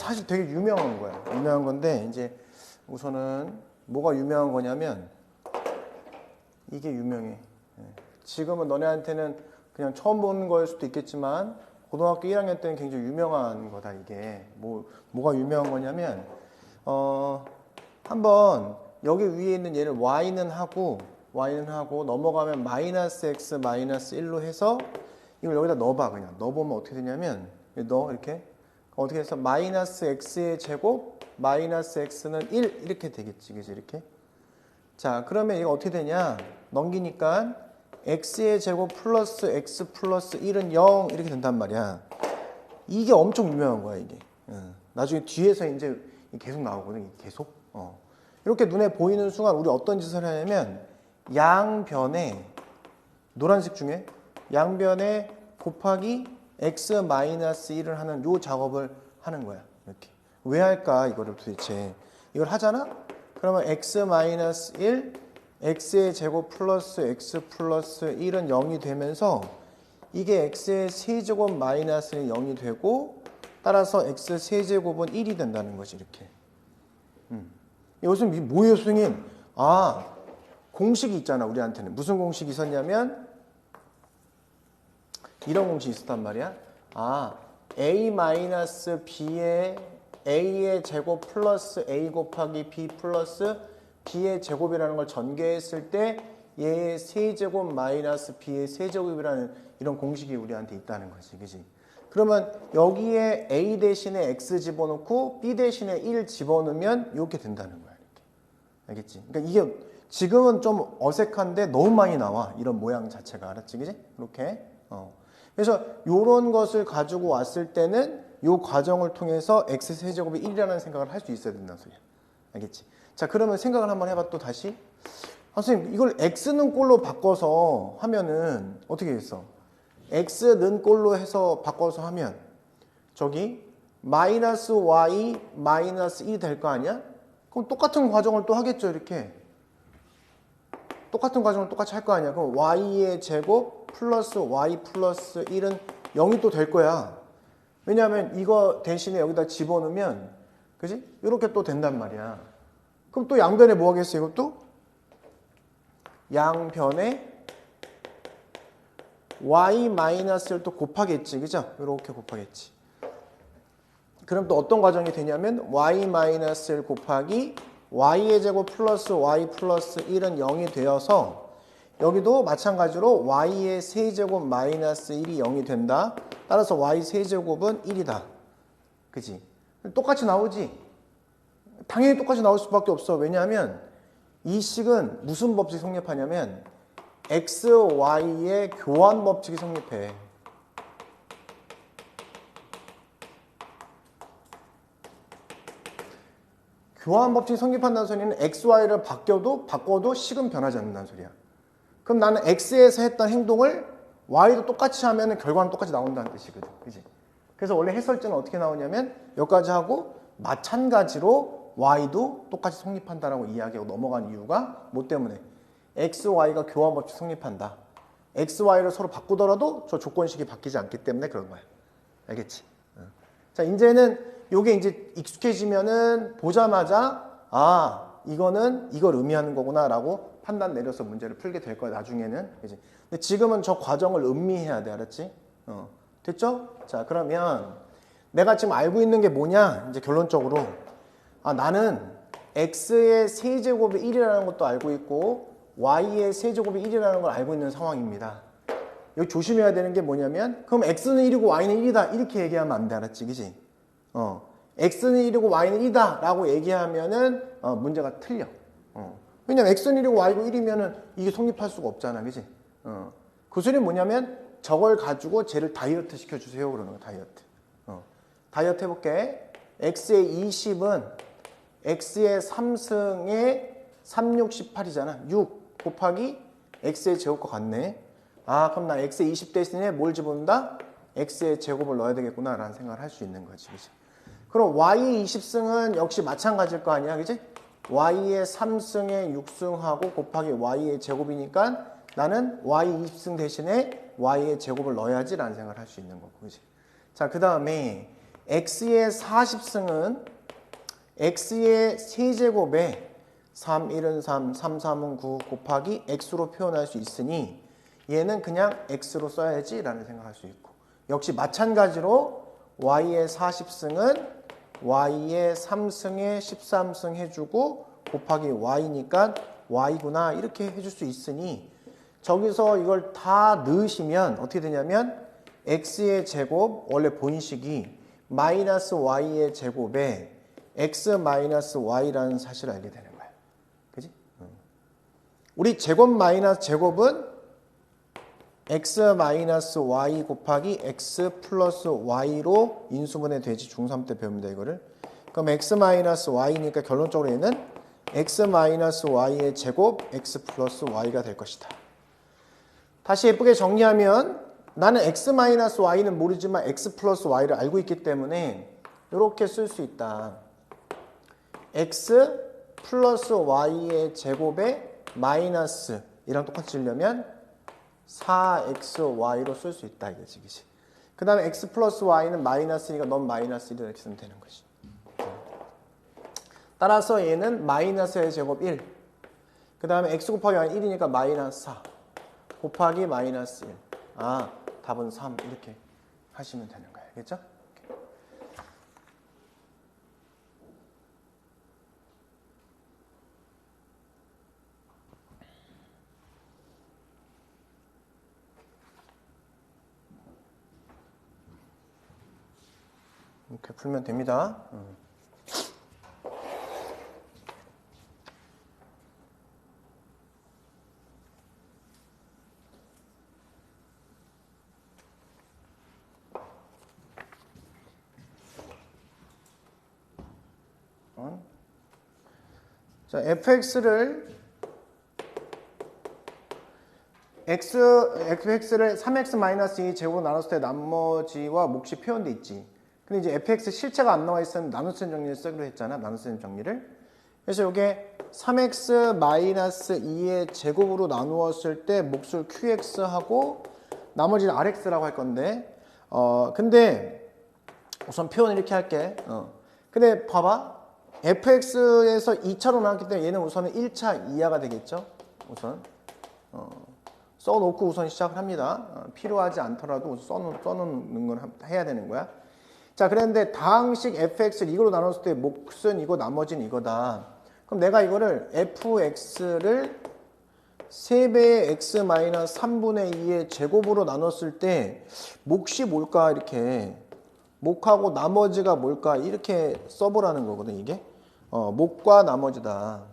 사실 되게 유명한 거야. 유명한 건데 이제 우선은 뭐가 유명한 거냐면 이게 유명해. 지금은 너네한테는 그냥 처음 보는 거일 수도 있겠지만 고등학교 1학년 때는 굉장히 유명한 거다 이게. 뭐가 유명한 거냐면 한번 여기 위에 있는 얘를 y는 하고 넘어가면 마이너스 x 마이너스 1로 해서 이걸 여기다 넣어봐. 그냥 넣어보면 어떻게 되냐면 이렇게 어떻게 해서 마이너스 x의 제곱 마이너스 x는 1 이렇게 되겠지. 그지 이렇게. 자 그러면 이거 어떻게 되냐 넘기니까 x의 제곱 플러스 x 플러스 1은 0 이렇게 된단 말이야. 이게 엄청 유명한 거야 이게. 나중에 뒤에서 이제 계속 나오거든. 계속. 이렇게 눈에 보이는 순간 우리 어떤 짓을 하냐면 양변에 노란색 중에 양변에 곱하기 x 마이너스 1을 하는 요 작업을 하는 거야. 이렇게. 왜 할까 이거를 도대체. 이걸 하잖아? 그러면 x 마이너스 1 x의 제곱 플러스 x 플러스 1은 0이 되면서 이게 x의 세제곱 마이너스는 0이 되고 따라서 x 세제곱은 1이 된다는 거지 이렇게. 이것은 뭐예요 선생님? 공식이 있잖아 우리한테는. 무슨 공식이 있었냐면 이런 공식이 있었단 말이야. a 마이너스 b의 a의 제곱 플러스 a 곱하기 b 플러스 b의 제곱이라는 걸 전개했을 때 얘의 세제곱 마이너스 b의 세제곱이라는 이런 공식이 우리한테 있다는 거지. 그지? 그러면 여기에 a 대신에 x 집어넣고 b 대신에 1 집어넣으면 이렇게 된다는 거야. 이렇게. 알겠지? 그러니까 이게 지금은 좀 어색한데 너무 많이 나와. 이런 모양 자체가. 알았지? 그지? 이렇게. 그래서 이런 것을 가지고 왔을 때는 이 과정을 통해서 x 세제곱이 1이라는 생각을 할 수 있어야 된다는 소리야. 알겠지? 자, 그러면 생각을 한번 해봐 또 다시. 선생님, 이걸 x는 꼴로 바꿔서 하면은 어떻게 됐어? x는 꼴로 해서 바꿔서 하면 저기 마이너스 y 마이너스 1이 될 거 아니야? 그럼 똑같은 과정을 또 하겠죠, 이렇게. 똑같은 과정을 똑같이 할 거 아니야. 그럼 y의 제곱 플러스 y 플러스 1은 0이 또 될 거야. 왜냐하면 이거 대신에 여기다 집어넣으면 그지? 이렇게 또 된단 말이야. 그럼 또 양변에 뭐 하겠어 이것도? 양변에 y-를 또 곱하겠지. 그죠? 이렇게 곱하겠지. 그럼 또 어떤 과정이 되냐면 y-를 곱하기 y의 제곱 플러스 y 플러스 1은 0이 되어서 여기도 마찬가지로 y의 세제곱 마이너스 1이 0이 된다. 따라서 y 세제곱은 1이다. 그치? 똑같이 나오지? 당연히 똑같이 나올 수밖에 없어. 왜냐하면 이 식은 무슨 법칙이 성립하냐면 x, y의 교환 법칙이 성립해. 교환 법칙이 성립한다는 소리는 x, y를 바꿔도 식은 변하지 않는다는 소리야. 그럼 나는 x에서 했던 행동을 y도 똑같이 하면 결과는 똑같이 나온다는 뜻이거든. 그치? 그래서 원래 해설제는 어떻게 나오냐면 여기까지 하고 마찬가지로 y도 똑같이 성립한다라고 이야기하고 넘어간 이유가 뭐 때문에? x, y가 교환 법칙 성립한다. x, y를 서로 바꾸더라도 저 조건식이 바뀌지 않기 때문에 그런 거야. 알겠지? 자, 이제는 요게 이제 익숙해지면은 보자마자 이거는 이걸 의미하는 거구나 라고 판단 내려서 문제를 풀게 될 거야 나중에는. 그치? 근데 지금은 저 과정을 음미해야 돼. 알았지? 됐죠? 자, 그러면 내가 지금 알고 있는 게 뭐냐? 이제 결론적으로 나는 x의 세제곱이 1이라는 것도 알고 있고 y의 세제곱이 1이라는 걸 알고 있는 상황입니다. 여기 조심해야 되는 게 뭐냐면 그럼 x는 1이고 y는 1이다 이렇게 얘기하면 안 돼. 알았지? 그치? x는 1이고 y는 1이다 라고 얘기하면은 문제가 틀려. 왜냐면 x는 1이고 y고 1이면은 이게 성립할 수가 없잖아. 그치? 그 소리는 뭐냐면 저걸 가지고 쟤를 다이어트 시켜주세요 그러는 거야. 다이어트. 다이어트 해볼게. x의 20은 x의 3승에 3, 6, 18이잖아. 6 곱하기 x의 제곱과 같네. 그럼 나 x의 20 대신에 뭘 집어넣는다? x의 제곱을 넣어야 되겠구나 라는 생각을 할 수 있는 거지. 그치? 그럼 y의 20승은 역시 마찬가지일 거 아니야. 그치? y의 3승에 6승하고 곱하기 y의 제곱이니까 나는 y 20승 대신에 y의 제곱을 넣어야지 라는 생각을 할 수 있는 거고. 그치? 자, 그 다음에 x의 40승은 x의 세제곱에 3, 1은 3, 3, 3은 9 곱하기 x로 표현할 수 있으니 얘는 그냥 x로 써야지 라는 생각할 수 있고, 역시 마찬가지로 y의 40승은 y의 3승에 13승 해주고 곱하기 y니까 y구나 이렇게 해줄 수 있으니 저기서 이걸 다 넣으시면 어떻게 되냐면 x의 제곱, 원래 본식이 마이너스 y의 제곱에 x 마이너스 y라는 사실을 알게 되는 거야. 그지? 우리 제곱 마이너스 제곱은 x 마이너스 y 곱하기 x 플러스 y로 인수분해 되지. 중3 때 배웁니다, 이거를. 그럼 x 마이너스 y니까 결론적으로 얘는 x 마이너스 y의 제곱 x 플러스 y가 될 것이다. 다시 예쁘게 정리하면 나는 x 마이너스 y는 모르지만 x 플러스 y를 알고 있기 때문에 이렇게 쓸 수 있다. x 플러스 y의 제곱에 마이너스 이랑 똑같이 쓰려면 4xy로 쓸 수 있다 이거지. 그 다음에 x 플러스 y는 마이너스니까 넌 마이너스 1 이렇게 쓰면 되는 거지. 따라서 얘는 마이너스의 제곱 1. 그 다음에 x 곱하기 y는 1이니까 마이너스 4 곱하기 마이너스 1. 아, 답은 3 이렇게 하시면 되는 거예요. 알겠죠? 이렇게 풀면 됩니다. 자, fx를 fx를 3x-2 제곱으로 나눴을 때 나머지와 몫이 표현돼 있지. 근데 이제 fx 실체가 안 나와 있으면 나눗셈 정리를 쓰기로 했잖아. 나눗셈 정리를. 그래서 이게 3x-2의 제곱으로 나누었을 때 몫을 qx하고 나머지는 rx라고 할 건데, 근데 우선 표현 이렇게 할게. 근데 봐봐. fx에서 2차로 나왔기 때문에 얘는 우선은 1차 이하가 되겠죠. 우선 써놓고 우선 시작을 합니다. 필요하지 않더라도 써놓는 건 해야 되는 거야. 자, 그런데 다항식 fx를 이거로 나눴을 때 몫은 이거, 나머지는 이거다. 그럼 내가 이거를 fx를 3배의 x-3분의 2의 제곱으로 나눴을 때 몫이 뭘까, 이렇게 몫하고 나머지가 뭘까 이렇게 써보라는 거거든. 이게 몫과 나머지다.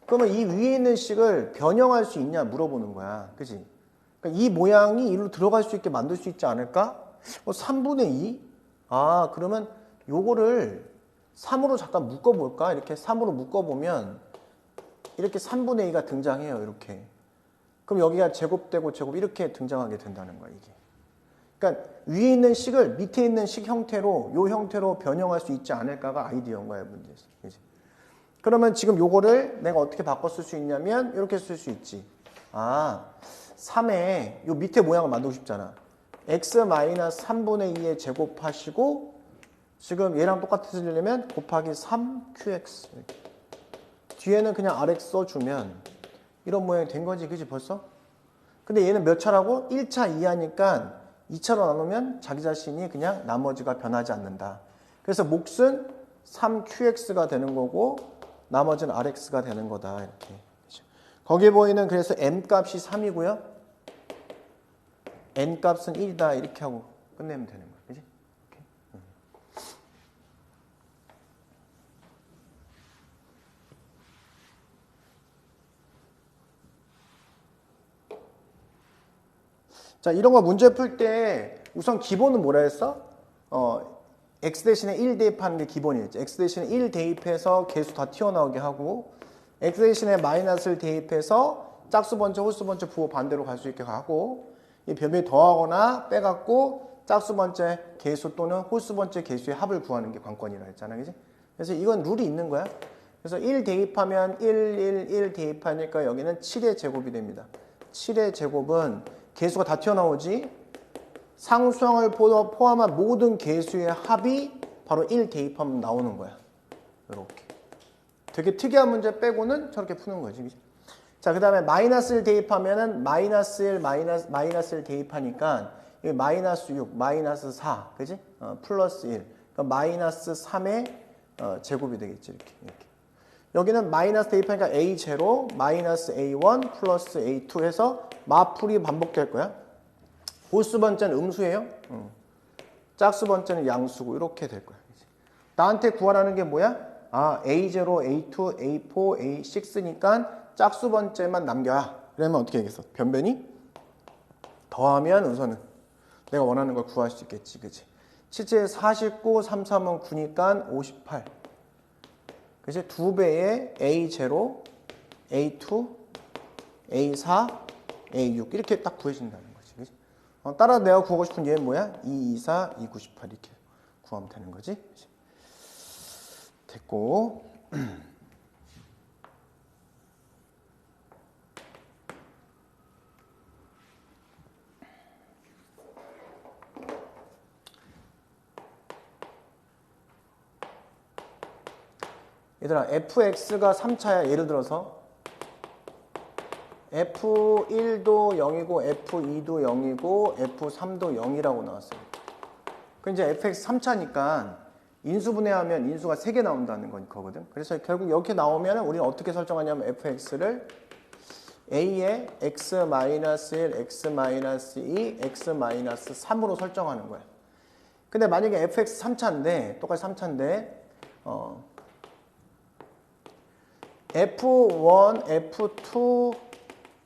그러면 이 위에 있는 식을 변형할 수 있냐 물어보는 거야. 그치? 그러니까 이 모양이 이리로 들어갈 수 있게 만들 수 있지 않을까? 3분의 2? 아, 그러면 요거를 3으로 잠깐 묶어볼까? 이렇게 3으로 묶어보면 이렇게 3분의 2가 등장해요. 이렇게. 그럼 여기가 제곱되고 제곱 이렇게 등장하게 된다는 거야, 이게. 그러니까 위에 있는 식을 밑에 있는 식 형태로, 요 형태로 변형할 수 있지 않을까가 아이디어인 거야, 문제에서. 그러면 지금 요거를 내가 어떻게 바꿔 쓸 수 있냐면 이렇게 쓸 수 있지. 아, 3에 요 밑에 모양을 만들고 싶잖아. x-3분의 2에 제곱하시고 지금 얘랑 똑같이 쓰려면 곱하기 3qx. 뒤에는 그냥 rx 써주면 이런 모양이 된 거지, 그지 벌써? 근데 얘는 몇 차라고? 1차 이하니까 2차로 나누면 자기 자신이 그냥 나머지가 변하지 않는다. 그래서 몫은 3qx가 되는 거고 나머지는 rx가 되는 거다. 이렇게. 거기에 보이는 그래서 m 값이 3이고요. n 값은 1이다. 이렇게 하고 끝내면 되는 거야. 그지? 자, 이런 거 문제 풀 때 우선 기본은 뭐라 했어? x 대신에 1 대입하는 게 기본이었죠. x 대신에 1 대입해서 개수 다 튀어나오게 하고 x 대신에 마이너스를 대입해서 짝수 번째, 홀수 번째 부호 반대로 갈 수 있게 하고 이 변비 더하거나 빼갖고 짝수 번째 개수 또는 홀수 번째 개수의 합을 구하는 게 관건이라 했잖아. 그지? 그래서 이건 룰이 있는 거야. 그래서 1 대입하면 1 대입하니까 여기는 7의 제곱이 됩니다. 7의 제곱은 개수가 다 튀어나오지. 상수항을 포함한 모든 개수의 합이 바로 1 대입하면 나오는 거야. 이렇게. 되게 특이한 문제 빼고는 저렇게 푸는 거지. 그치? 자, 그 다음에 마이너스 1 대입하면은 마이너스 1, 마이너스 1 대입하니까 여기 마이너스 6, 마이너스 4, 그지? 플러스 1. 그러니까 마이너스 3의 제곱이 되겠지. 이렇게. 여기는 마이너스 대입하니까 A0, 마이너스 A1, 플러스 A2 해서 마풀이 반복될 거야. 보수 번째는 음수예요. 짝수 번째는 양수고 이렇게 될 거야. 나한테 구하라는 게 뭐야? A0, A2, A4, A6니까 짝수 번째만 남겨야. 그러면 어떻게 하겠어? 변변히 더하면 우선은 내가 원하는 걸 구할 수 있겠지. 그치? 7, 49, 3, 3은 9니까 58. 그치? 2배의 A0, A2, A4, A6 이렇게 딱 구해진다는 거지. 그치? 따라 내가 구하고 싶은 얘는 뭐야? 2, 2, 4, 2, 98 이렇게 구하면 되는 거지. 그치? 됐고. 얘들아, fx가 3차야. 예를 들어서 f1도 0이고 f2도 0이고 f3도 0이라고 나왔어요. 그 이제 fx 3차니까 인수분해하면 인수가 3개 나온다는 거거든. 그래서 결국 이렇게 나오면 우리는 어떻게 설정하냐면 fx를 a의 x-1, x-2, x-3으로 설정하는 거야. 근데 만약에 fx 3차인데 똑같이 3차인데 F1, F2,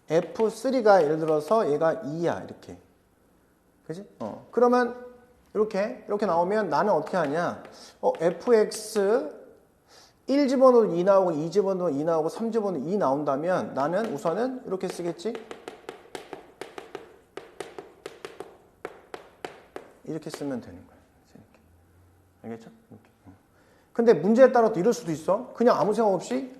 F3가 예를 들어서 얘가 2야, 이렇게. 그지? 그러면 이렇게 나오면 나는 어떻게 하냐? FX 1 집어넣어도 2 나오고 2 집어넣어도 2 나오고 3 집어넣어도 2 나온다면 나는 우선은 이렇게 쓰겠지? 이렇게 쓰면 되는 거야. 이렇게. 알겠죠? 이렇게. 근데 문제에 따라 또 이럴 수도 있어. 그냥 아무 생각 없이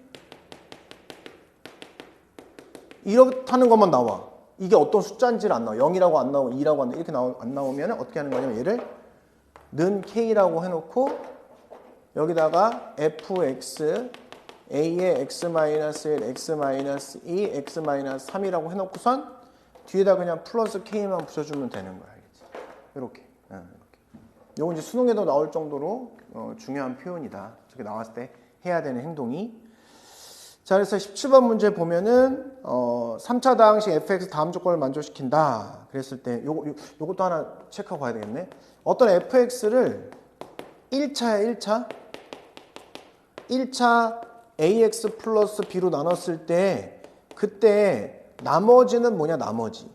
이렇다는 것만 나와. 이게 어떤 숫자인지를 안 나와. 0이라고 안 나오고 2라고 안 나오고 이렇게 안 나오면 어떻게 하는 거냐면 얘를 는 k라고 해놓고 여기다가 fx a의 x-1, x-2, x-3이라고 해놓고선 뒤에다 그냥 플러스 k만 붙여주면 되는 거야. 알겠지? 이렇게. 요건 이제 수능에도 나올 정도로 중요한 표현이다. 저렇게 나왔을 때 해야 되는 행동이. 자, 그래서 17번 문제 보면은 3차 당시 fx 다음 조건을 만족시킨다. 그랬을 때 요것도 하나 체크하고 가야 되겠네. 어떤 fx를 1차 1차 ax 플러스 b로 나눴을 때 그때 나머지는 뭐냐? 나머지.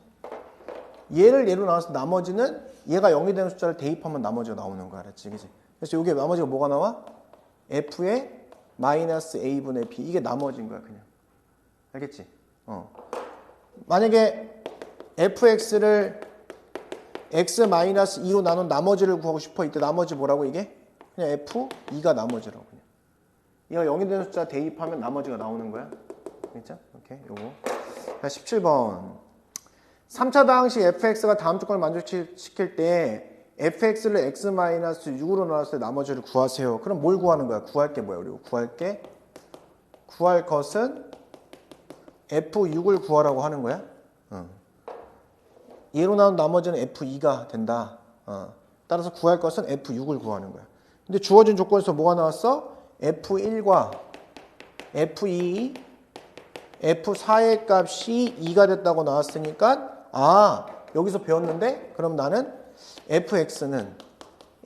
얘를 예로 나눠서 나머지는 얘가 0이 되는 숫자를 대입하면 나머지가 나오는 거 알았지? 그치? 그래서 이게 나머지가 뭐가 나와? f의 마이너스 a분의 b. 이게 나머지인 거야, 그냥. 알겠지? 만약에 fx를 x-2로 나눈 나머지를 구하고 싶어. 이때 나머지 뭐라고 이게? 그냥 f2가 나머지라고 그냥. 얘가 0이 되는 숫자 대입하면 나머지가 나오는 거야. 알겠죠? 오케이, 요거. 자, 17번. 3차 당시 fx가 다음 조건을 만족시킬 때 fx를 x-6으로 나눴을 때 나머지를 구하세요. 그럼 뭘 구하는 거야? 구할 게 뭐야? 그리고 구할 것은 f6을 구하라고 하는 거야. 얘로 나온 나머지는 f2가 된다. 따라서 구할 것은 f6을 구하는 거야. 근데 주어진 조건에서 뭐가 나왔어? f1과 f2, f4의 값이 2가 됐다고 나왔으니까 여기서 배웠는데 그럼 나는 fx는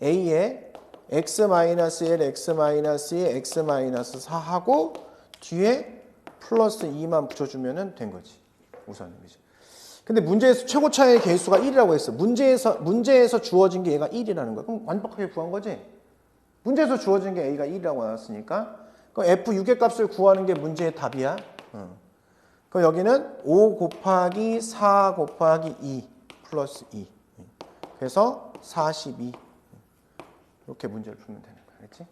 a의 x-1, x-2, x-4하고 뒤에 플러스 2만 붙여주면 된 거지. 우선은. 그치? 근데 문제에서 최고차의 개수가 1이라고 했어. 문제에서 주어진 게 얘가 1이라는 거야. 그럼 완벽하게 구한 거지. 문제에서 주어진 게 a가 1이라고 나왔으니까 그럼 f6의 값을 구하는 게 문제의 답이야. 그럼 여기는 5 곱하기 4 곱하기 2 플러스 2. 그래서 42. 이렇게 문제를 풀면 되는 거야. 알겠지?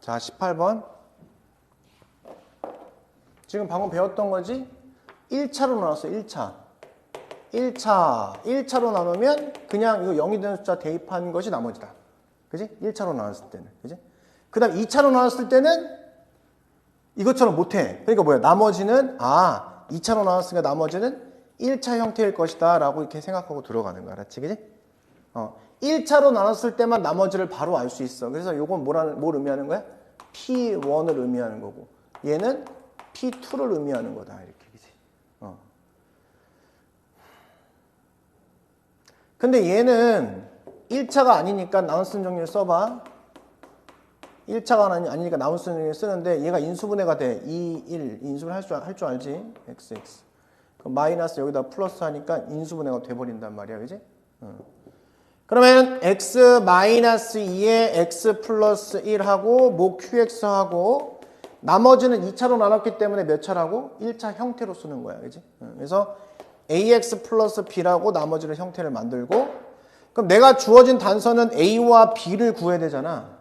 자, 18번. 지금 방금 배웠던 거지? 1차로 나눴어, 1차. 1차로 나누면 그냥 이거 0이 되는 숫자 대입한 것이 나머지다. 그지? 1차로 나눴을 때는. 그지? 그 다음 2차로 나눴을 때는 이것처럼 못해. 그러니까 뭐야? 나머지는, 2차로 나눴으니까 나머지는 1차 형태일 것이다. 라고 이렇게 생각하고 들어가는 거야. 알았지? 그지? 1차로 나눴을 때만 나머지를 바로 알 수 있어. 그래서 요건 뭘 의미하는 거야? P1을 의미하는 거고. 얘는 P2를 의미하는 거다. 이렇게. 그지? 근데 얘는 1차가 아니니까 나눗셈 정리를 써봐. 1차가 아니니까 나눗셈 정리를 쓰는데 얘가 인수분해가 돼. 2, 1. 인수분해 할 줄 알지? x, x. 그럼 마이너스 여기다 플러스 하니까 인수분해가 돼버린단 말이야. 그지? 그러면 x 마이너스 2에 x 플러스 1하고 뭐 qx하고 나머지는 2차로 나눴기 때문에 몇 차라고? 1차 형태로 쓰는 거야. 그지? 그래서 ax 플러스 b라고 나머지를 형태를 만들고 그럼 내가 주어진 단서는 a와 b를 구해야 되잖아.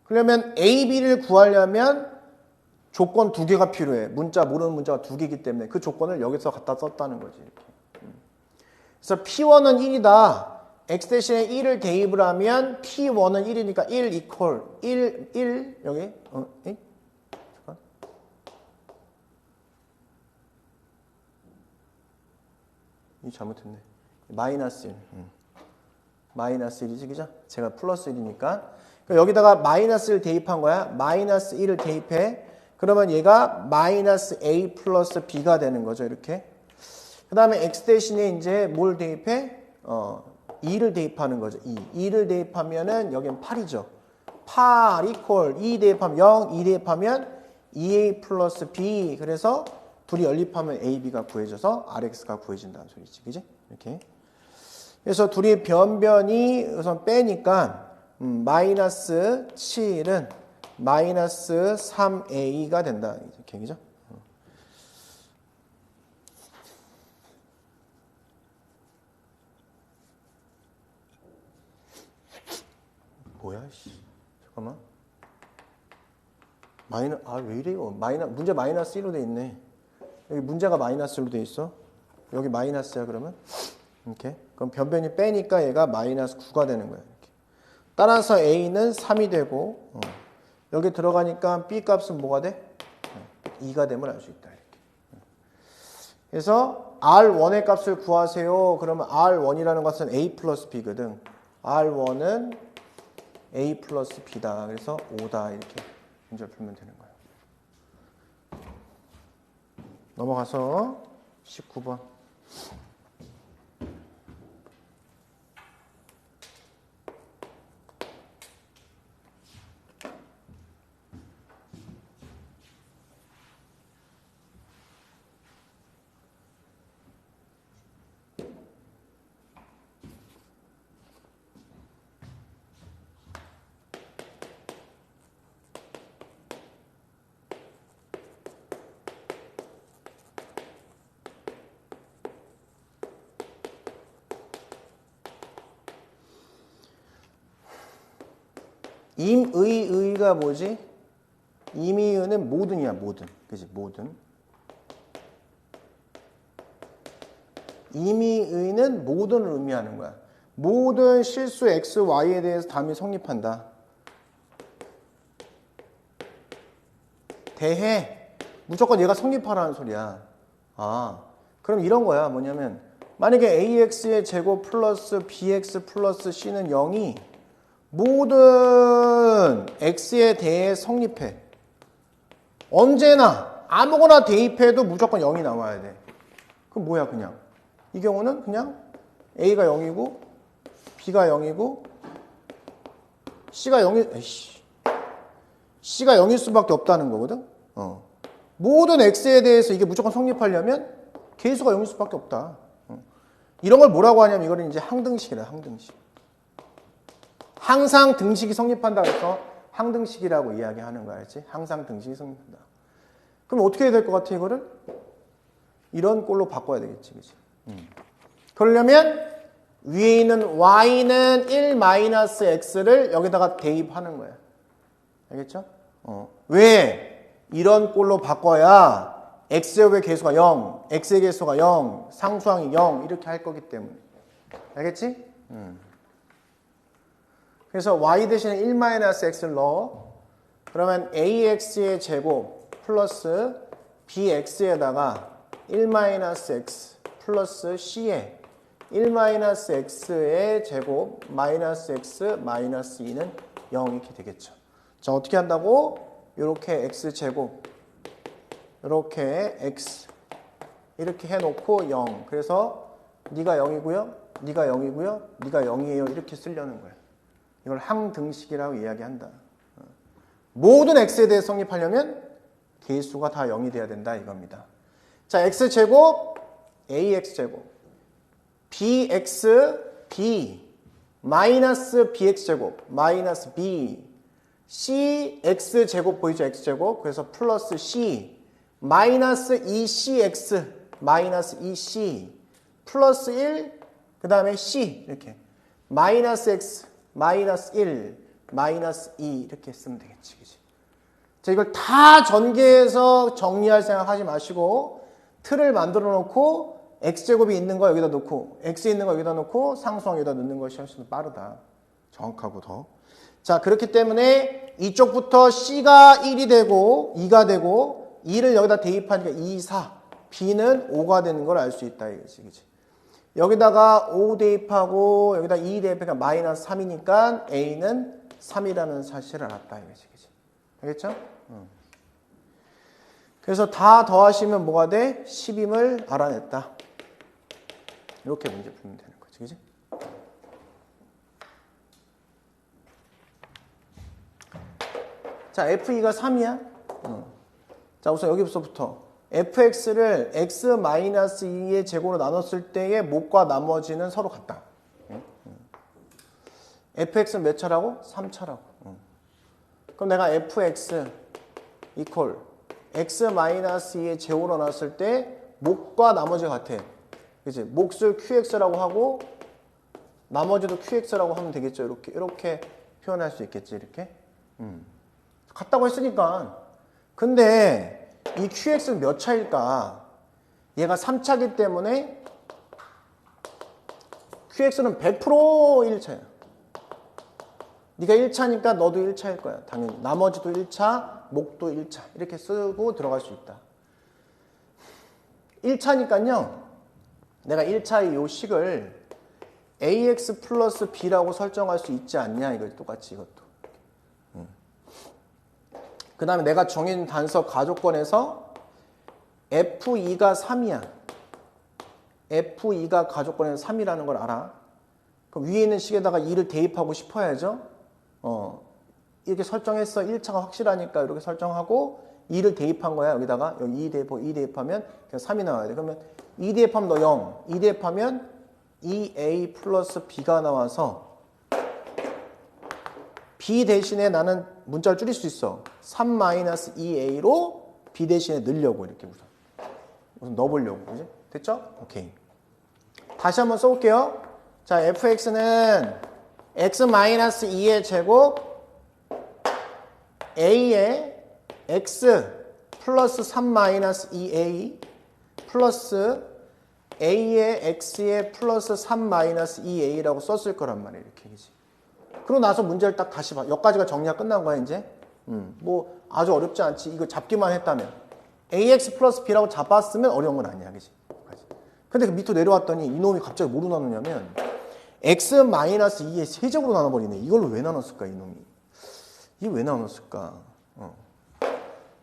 그러면 a, b를 구하려면 조건 두 개가 필요해. 모르는 문자가 두 개이기 때문에 그 조건을 여기서 갖다 썼다는 거지. 이렇게. 그래서 p1은 1이다. x 대신에 1을 대입을 하면 p1은 1이니까 1 이퀄 1 여기 1? 잠깐. 이 잘못했네. 마이너스 1. 마이너스 1이지 그죠? 제가 플러스 1이니까 여기다가 마이너스를 대입한 거야. 마이너스 1을 대입해. 그러면 얘가 마이너스 a 플러스 b가 되는 거죠. 이렇게. 그 다음에 x 대신에 이제 뭘 대입해? 2를 대입하는 거죠. 2를 대입하면은 여기는 8이죠. 8 이퀄 2 대입하면 0, 2 대입하면 2a 플러스 b. 그래서 둘이 연립하면 ab가 구해져서 rx가 구해진다는 소리지. 그지? 이렇게. 그래서 둘이 변변이 우선 빼니까 마이너스 7은 마이너스 3a가 된다. 이렇게 얘기죠. 뭐야, 씨. 잠깐만. 왜 이래요? 문제 마이너스 1로 돼 있네. 여기 문제가 마이너스 1로 돼 있어. 여기 마이너스야, 그러면? 이렇게. 그럼 변변이 빼니까 얘가 마이너스 9가 되는 거야. 이렇게. 따라서 a는 3이 되고, 여기 들어가니까 b 값은 뭐가 돼? 2가 되면 알 수 있다. 이렇게. 그래서 R1의 값을 구하세요. 그러면 R1이라는 것은 a 플러스 b거든. R1은 a 플러스 b다. 그래서 5다. 이렇게 문제를 풀면 되는 거예요. 넘어가서 19번. 의가 뭐지? 임의는 모든이야, 모든. 그지? 모든. 임의는 모든을 의미하는 거야. 모든 실수 x, y에 대해서 답이 성립한다. 대해. 무조건 얘가 성립하라는 소리야. 그럼 이런 거야. 뭐냐면 만약에 ax의 제곱 플러스 bx 플러스 c는 0이 모든 x에 대해 성립해. 언제나 아무거나 대입해도 무조건 0이 나와야 돼. 그럼 뭐야 그냥. 이 경우는 그냥 a가 0이고 b가 0이고 c가 0일 수밖에 없다는 거거든. 모든 x에 대해서 이게 무조건 성립하려면 개수가 0일 수밖에 없다. 이런 걸 뭐라고 하냐면 이거는 이제 항등식이라 항등식. 항상 등식이 성립한다 그래서 항등식이라고 이야기하는 거야. 알지? 항상 등식이 성립한다. 그럼 어떻게 해야 될 것 같아 이거를? 이런 꼴로 바꿔야 되겠지. 그치? 그러려면 위에 있는 y는 1-x를 여기다가 대입하는 거야. 알겠죠? 왜? 이런 꼴로 바꿔야 x제곱의 개수가 0, x의 개수가 0, 상수항이 0 이렇게 할 거기 때문에. 알겠지? 그래서 y 대신에 1-x를 넣어. 그러면 ax의 제곱 플러스 bx에다가 1-x 플러스 c에 1-x의 제곱 마이너스 x 마이너스 2는 0 이렇게 되겠죠. 자, 어떻게 한다고? 이렇게 x제곱 이렇게 x 이렇게 해놓고 0. 그래서 네가 0이고요. 네가 0이고요. 네가 0이에요. 이렇게 쓰려는 거야. 이걸 항등식이라고 이야기한다. 모든 x에 대해 성립하려면 개수가 다 0이 돼야 된다 이겁니다. 자, x제곱 ax제곱 bx b 마이너스 bx제곱 마이너스 b c x제곱 보이죠? x제곱. 그래서 플러스 c 마이너스 2cx 마이너스 2c 플러스 1 그 다음에 c 이렇게 마이너스 x 마이너스 1 마이너스 2 이렇게 쓰면 되겠지. 그치? 자, 이걸 다 전개해서 정리할 생각 하지 마시고 틀을 만들어 놓고 x제곱이 있는 거 여기다 놓고 x 있는 거 여기다 놓고 상수항 여기다 넣는 것이 훨씬 빠르다. 정확하고 더. 자, 그렇기 때문에 이쪽부터 c가 1이 되고 2가 되고 2를 여기다 대입하니까 2, 4 b는 5가 되는 걸 알 수 있다 이거지. 그치? 여기다가 5 대입하고 여기다 2 대입하니까 마이너스 3이니까 a는 3이라는 사실을 알았다 이거지. 그치? 알겠죠? 그래서 다 더하시면 뭐가 돼? 10임을 알아냈다. 이렇게 문제 풀면 되는 거지. 그치? 자, f2가 3이야. 자, 우선 여기서부터 fx를 x-2의 제곱으로 나눴을 때의 목과 나머지는 서로 같다. fx는 몇 차라고? 3차라고. 그럼 내가 fx equal x-2의 제곱으로 나눴을 때 목과 나머지가 같아. 그치? 몫을 qx라고 하고 나머지도 qx라고 하면 되겠죠. 이렇게 표현할 수 있겠지. 이렇게. 같다고 했으니까. 근데 이 qx는 몇 차일까? 얘가 3차이기 때문에 qx는 100% 1차야. 네가 1차니까 너도 1차일 거야. 당연히. 나머지도 1차, 목도 1차. 이렇게 쓰고 들어갈 수 있다. 1차니까요. 내가 1차의 요 식을 ax 플러스 b라고 설정할 수 있지 않냐. 이거 똑같이 이것도. 그 다음에 내가 정해진 단서 가족권에서 f2가 3이야. f2가 가족권에서 3이라는 걸 알아. 그럼 위에 있는 식에다가 2를 대입하고 싶어야죠. 이렇게 설정했어. 1차가 확실하니까 이렇게 설정하고 2를 대입한 거야. 여기다가 여기 2 대입하면 그냥 3이 나와야 돼. 그러면 2 대입하면 너 0. 2 대입하면 2a 플러스 b가 나와서 b 대신에 나는 문자를 줄일 수 있어. 3-2a로 b 대신에 넣으려고 이렇게 우선 넣어보려고. 그지? 됐죠? 오케이. 다시 한번 써볼게요. 자, fx는 x-2의 제곱 a의 x 플러스 3-2a 플러스 a의 x의 플러스 3-2a라고 썼을 거란 말이에요. 이렇게. 그지? 그러고 나서 문제를 딱 다시 봐. 여기까지가 정리가 끝난 거야, 이제. 뭐, 아주 어렵지 않지. 이거 잡기만 했다면. ax 플러스 b라고 잡았으면 어려운 건 아니야, 그지? 근데 그 밑으로 내려왔더니 이놈이 갑자기 뭐로 나누냐면, x-2의 세제곱으로 나눠버리네. 이걸로 왜 나눴을까, 이놈이? 이게 왜 나눴을까?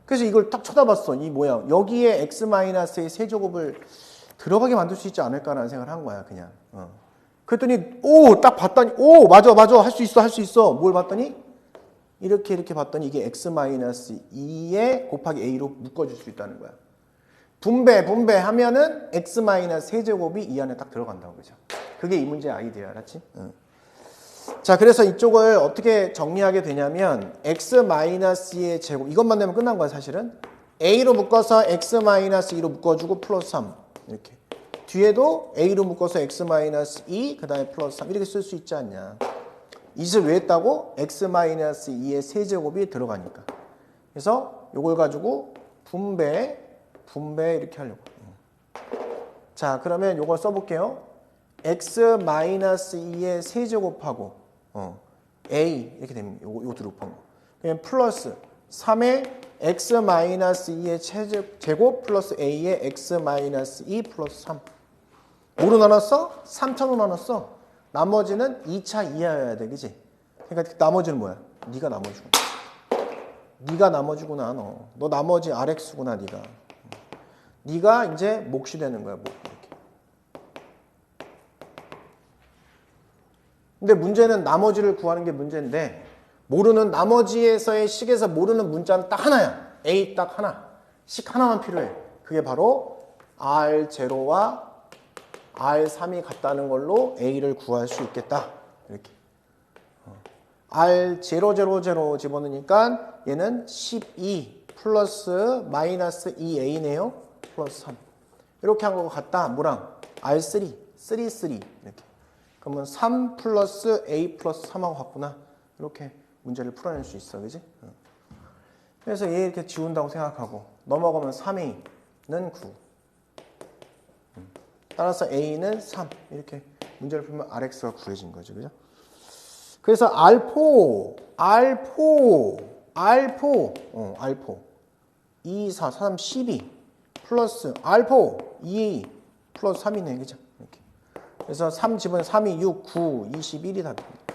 그래서 이걸 딱 쳐다봤어, 이 모양. 여기에 x-의 세제곱을 들어가게 만들 수 있지 않을까라는 생각을 한 거야, 그냥. 그랬더니 딱 봤더니 맞아 할 수 있어 뭘 봤더니 이렇게 봤더니 이게 x-2에 곱하기 a로 묶어줄 수 있다는 거야. 분배하면은 x-세제곱이 이 안에 딱 들어간다고. 그죠? 그게 이 문제의 아이디어야. 알았지? 자, 그래서 이쪽을 어떻게 정리하게 되냐면 x-의 제곱 이것만 되면 끝난 거야. 사실은 a로 묶어서 x-2로 묶어주고 플러스 3 이렇게 뒤에도 a로 묶어서 x-2 그 다음에 플러스 3 이렇게 쓸 수 있지 않냐. 이 짓을 왜 했다고? x-2의 세제곱이 들어가니까. 그래서 이걸 가지고 분배 이렇게 하려고. 자, 그러면 이걸 써볼게요. x-2의 세제곱하고 a 이렇게 됩니다. 요 두 곱한 거. 그냥 플러스 3의 x-2의 제곱 플러스 a의 x-2 플러스 3. 뭐로 나눴어? 3차로 나눴어. 나머지는 2차 이하여야 돼, 그지? 그러니까 나머지는 뭐야? 네가 나머지구나. 네가 나머지구나, 너. 너 나머지 RX구나, 네가. 네가 이제 몫이 되는 거야, 몫. 이렇게. 근데 문제는 나머지를 구하는 게 문제인데 모르는 나머지에서의 식에서 모르는 문자는 딱 하나야. A 딱 하나. 식 하나만 필요해. 그게 바로 R0와 R3이 같다는 걸로 A를 구할 수 있겠다. 이렇게. R000 집어넣으니까 얘는 12 플러스 마이너스 2A네요. 플러스 3. 이렇게 한 거 같다. 뭐랑? R3, 3 이렇게. 그러면 3 플러스 A 플러스 3하고 같구나. 이렇게 문제를 풀어낼 수 있어. 그지? 그래서 얘 이렇게 지운다고 생각하고 넘어가면 3A는 9. 따라서 A는 3. 이렇게 문제를 풀면 RX가 구해진 거죠. 그죠? 그래서 R4 2, 4, 3, 12 플러스 R4 2A 플러스 3이네. 그죠? 이렇게. 그래서 3 집은 3이 6, 9, 21이 답입니다.